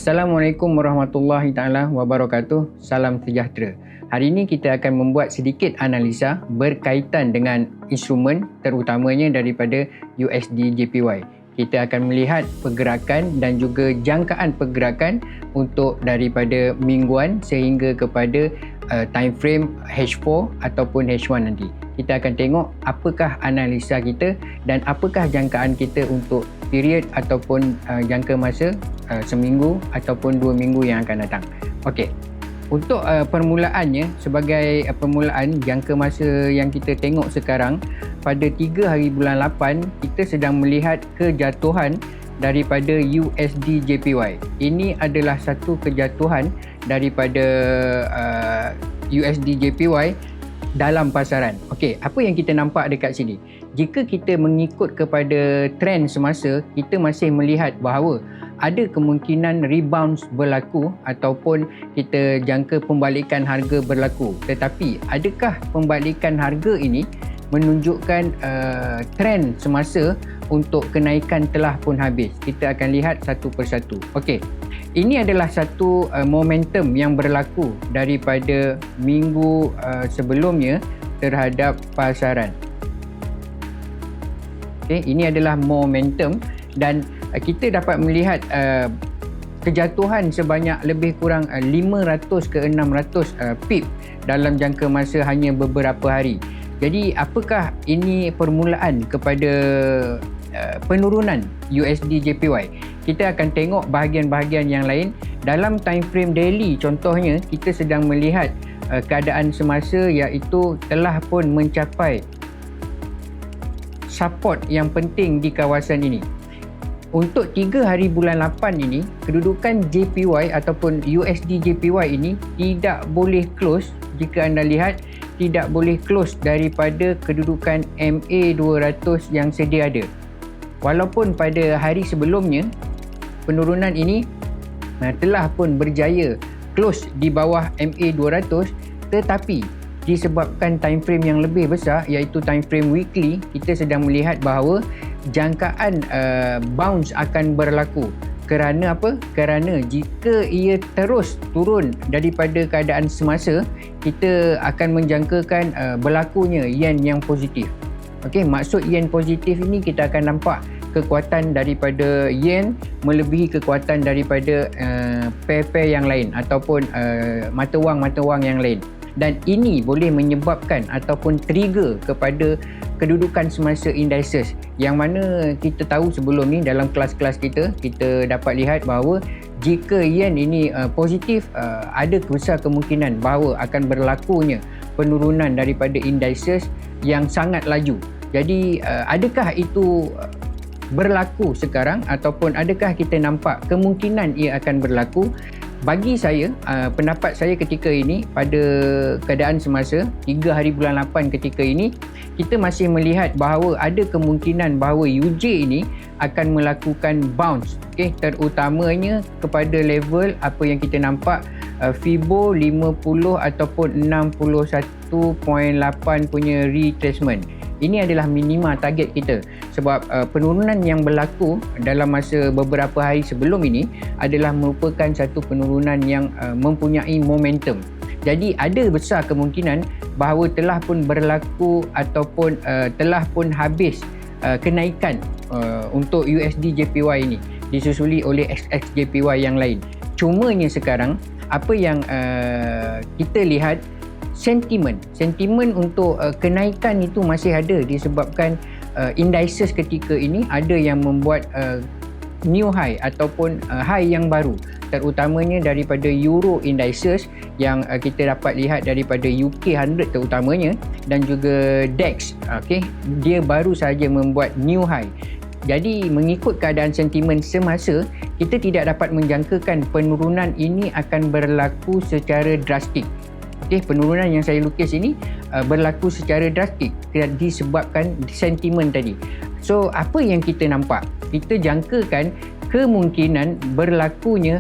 Assalamualaikum warahmatullahi taala wabarakatuh. Salam sejahtera. Hari ini kita akan membuat sedikit analisa berkaitan dengan instrumen terutamanya daripada USD JPY. Kita akan melihat pergerakan dan juga jangkaan pergerakan untuk daripada mingguan sehingga kepada time frame H4 ataupun H1 nanti. Kita akan tengok apakah analisa kita dan apakah jangkaan kita untuk period ataupun jangka masa seminggu ataupun 2 minggu yang akan datang. Okey. Untuk permulaannya, sebagai permulaan jangka masa yang kita tengok sekarang, pada 3 hari bulan 8 kita sedang melihat kejatuhan daripada USD JPY. Ini adalah satu kejatuhan daripada USD JPY dalam pasaran. Okey, apa yang kita nampak dekat sini? Jika kita mengikut kepada trend semasa, kita masih melihat bahawa ada kemungkinan rebound berlaku ataupun kita jangka pembalikan harga berlaku. Tetapi adakah pembalikan harga ini menunjukkan trend semasa untuk kenaikan telah pun habis? Kita akan lihat satu persatu. Okey. Ini adalah satu momentum yang berlaku daripada minggu sebelumnya terhadap pasaran. Okay, ini adalah momentum dan kita dapat melihat kejatuhan sebanyak lebih kurang 500 ke 600 pip dalam jangka masa hanya beberapa hari. Jadi apakah ini permulaan kepada penurunan USD JPY? Kita akan tengok bahagian-bahagian yang lain. Dalam time frame daily contohnya, kita sedang melihat keadaan semasa iaitu telah pun mencapai support yang penting di kawasan ini. Untuk 3 hari bulan 8 ini, kedudukan JPY ataupun USD JPY ini tidak boleh close. Jika anda lihat, tidak boleh close daripada kedudukan MA200 yang sedia ada. Walaupun pada hari sebelumnya penurunan ini telah pun berjaya close di bawah MA200, tetapi disebabkan time frame yang lebih besar iaitu time frame weekly, kita sedang melihat bahawa jangkaan bounce akan berlaku. Kerana apa? Kerana jika ia terus turun daripada keadaan semasa, kita akan menjangkakan berlakunya yen yang positif. Okey, maksud yen positif ini kita akan nampak kekuatan daripada yen melebihi kekuatan daripada pair-pair yang lain ataupun mata wang yang lain. Dan ini boleh menyebabkan ataupun trigger kepada kedudukan semasa indices, yang mana kita tahu sebelum ni dalam kelas-kelas kita dapat lihat bahawa jika yen ini positif, ada besar kemungkinan bahawa akan berlakunya penurunan daripada indices yang sangat laju. Jadi adakah itu berlaku sekarang ataupun adakah kita nampak kemungkinan ia akan berlaku? Bagi saya, pendapat saya ketika ini, pada keadaan semasa 3 hari bulan 8 ketika ini, kita masih melihat bahawa ada kemungkinan bahawa UJ ini akan melakukan bounce, okay, terutamanya kepada level apa yang kita nampak Fibo 50 ataupun 61.8 punya retracement. Ini adalah minima target kita sebab penurunan yang berlaku dalam masa beberapa hari sebelum ini adalah merupakan satu penurunan yang mempunyai momentum. Jadi ada besar kemungkinan bahawa telah pun berlaku ataupun telah pun habis kenaikan untuk USD JPY ini disusuli oleh XXJPY yang lain. Cumanya sekarang apa yang kita lihat, sentimen untuk kenaikan itu masih ada disebabkan indices ketika ini ada yang membuat new high ataupun high yang baru, terutamanya daripada Euro indices yang kita dapat lihat daripada UK 100 terutamanya dan juga DAX. Okay, dia baru saja membuat new high. Jadi mengikut keadaan sentimen semasa, kita tidak dapat menjangkakan penurunan ini akan berlaku secara drastik. Okay, penurunan yang saya lukis ini berlaku secara drastik disebabkan sentimen tadi. So, apa yang kita nampak? Kita jangkakan kemungkinan berlakunya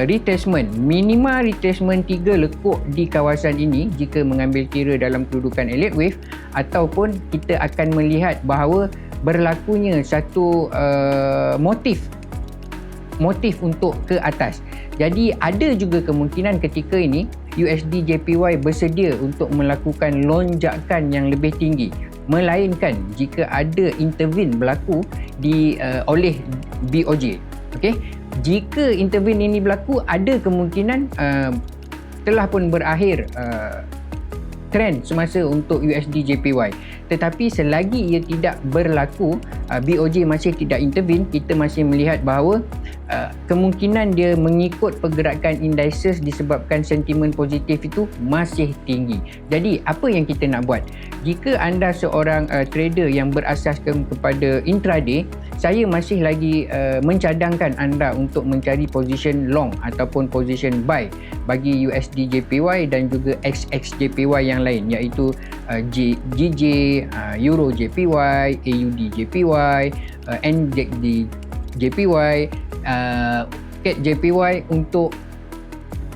retracement, minima retracement 3 lekuk di kawasan ini jika mengambil kira dalam kedudukan elliott wave, ataupun kita akan melihat bahawa berlakunya satu motif motif untuk ke atas. Jadi ada juga kemungkinan ketika ini USD JPY bersedia untuk melakukan lonjakan yang lebih tinggi, melainkan jika ada intervene berlaku oleh BOJ. Okey, jika intervene ini berlaku, ada kemungkinan telah pun berakhir trend semasa untuk USD JPY. Tetapi selagi ia tidak berlaku, BOJ masih tidak intervene, kita masih melihat bahawa kemungkinan dia mengikut pergerakan indices disebabkan sentimen positif itu masih tinggi. Jadi apa yang kita nak buat? Jika anda seorang trader yang berasaskan kepada intraday, saya masih lagi mencadangkan anda untuk mencari position long ataupun position buy bagi USD JPY dan juga XXJPY yang lain, iaitu GJ, Euro JPY, AUD JPY, NZD JPY, CAD JPY untuk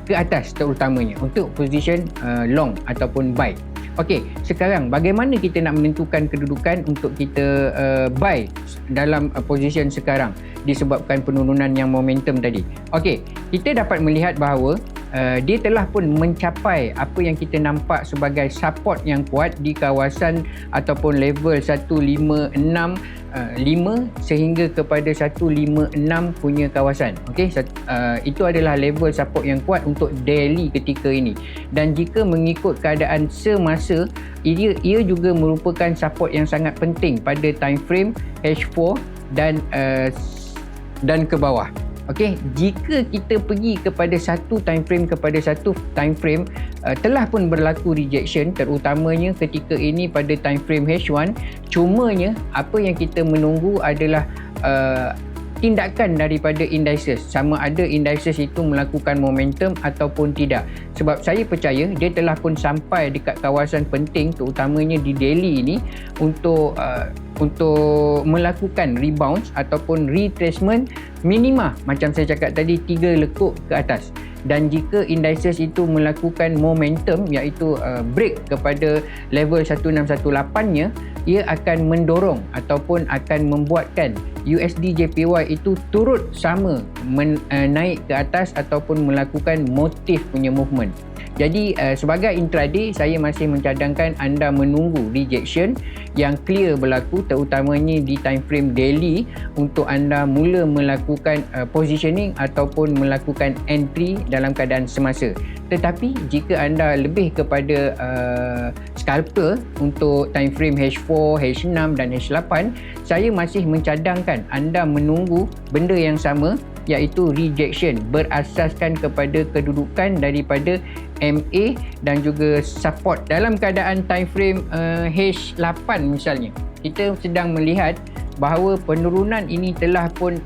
ke atas terutamanya untuk position long ataupun buy. Okey, sekarang bagaimana kita nak menentukan kedudukan untuk kita buy dalam position sekarang disebabkan penurunan yang momentum tadi? Okey, kita dapat melihat bahawa dia telah pun mencapai apa yang kita nampak sebagai support yang kuat di kawasan ataupun level 156.5 sehingga kepada 156 punya kawasan. Okey, itu adalah level support yang kuat untuk daily ketika ini. Dan jika mengikut keadaan semasa, ia juga merupakan support yang sangat penting pada time frame H4 dan ke bawah. Okey, jika kita pergi kepada satu time frame telah pun berlaku rejection, terutamanya ketika ini pada time frame H1. Cumanya apa yang kita menunggu adalah tindakan daripada indices, sama ada indices itu melakukan momentum ataupun tidak. Sebab saya percaya dia telah pun sampai dekat kawasan penting terutamanya di daily ini untuk melakukan rebounds ataupun retracement minima macam saya cakap tadi 3 lekuk ke atas. Dan jika indices itu melakukan momentum, iaitu break kepada level 1618-nya, ia akan mendorong ataupun akan membuatkan USD JPY itu turut sama naik ke atas ataupun melakukan motif punya movement. Jadi sebagai intraday, saya masih mencadangkan anda menunggu rejection yang clear berlaku terutamanya di time frame daily untuk anda mula melakukan positioning ataupun melakukan entry dalam keadaan semasa. Tetapi jika anda lebih kepada scalper untuk time frame H4, H6 dan H8, saya masih mencadangkan anda menunggu benda yang sama, iaitu rejection berasaskan kepada kedudukan daripada MA dan juga support dalam keadaan time frame H8 misalnya. Kita sedang melihat bahawa penurunan ini telah pun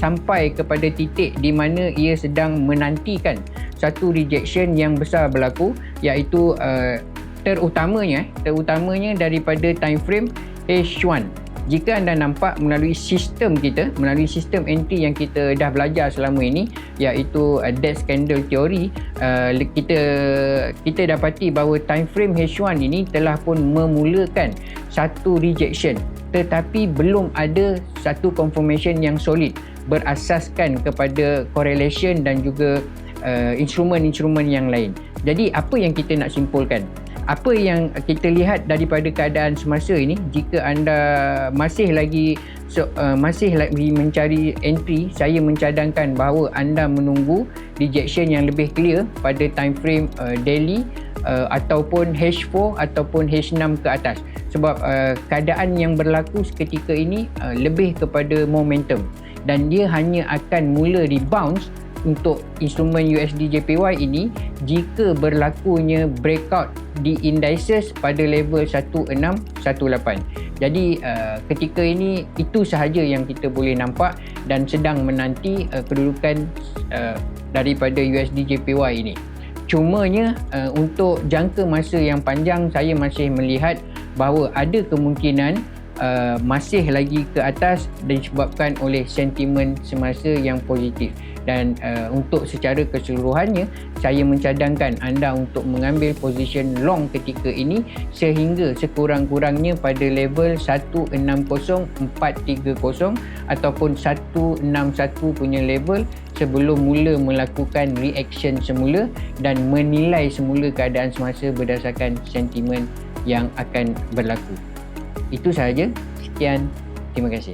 sampai kepada titik di mana ia sedang menantikan satu rejection yang besar berlaku, iaitu terutamanya daripada time frame H1. Jika anda nampak melalui sistem entry yang kita dah belajar selama ini, iaitu death candle theory, kita dapati bahawa time frame H1 ini telah pun memulakan satu rejection, tetapi belum ada satu confirmation yang solid berasaskan kepada correlation dan juga instrumen-instrumen yang lain. Jadi apa yang kita nak simpulkan? Apa yang kita lihat daripada keadaan semasa ini, jika anda masih lagi mencari entry, saya mencadangkan bahawa anda menunggu rejection yang lebih clear pada time frame daily ataupun H4 ataupun H6 ke atas. Sebab keadaan yang berlaku seketika ini lebih kepada momentum dan dia hanya akan mula rebounds untuk instrumen USD JPY ini jika berlakunya breakout di indices pada level 1618. Jadi ketika ini itu sahaja yang kita boleh nampak dan sedang menanti kedudukan daripada USD JPY ini. Cumanya untuk jangka masa yang panjang, saya masih melihat bahawa ada kemungkinan masih lagi ke atas disebabkan oleh sentimen semasa yang positif. Dan untuk secara keseluruhannya, saya mencadangkan anda untuk mengambil position long ketika ini sehingga sekurang-kurangnya pada level 160430 ataupun 161 punya level sebelum mula melakukan reaction semula dan menilai semula keadaan semasa berdasarkan sentimen yang akan berlaku. Itu sahaja. Sekian. Terima kasih.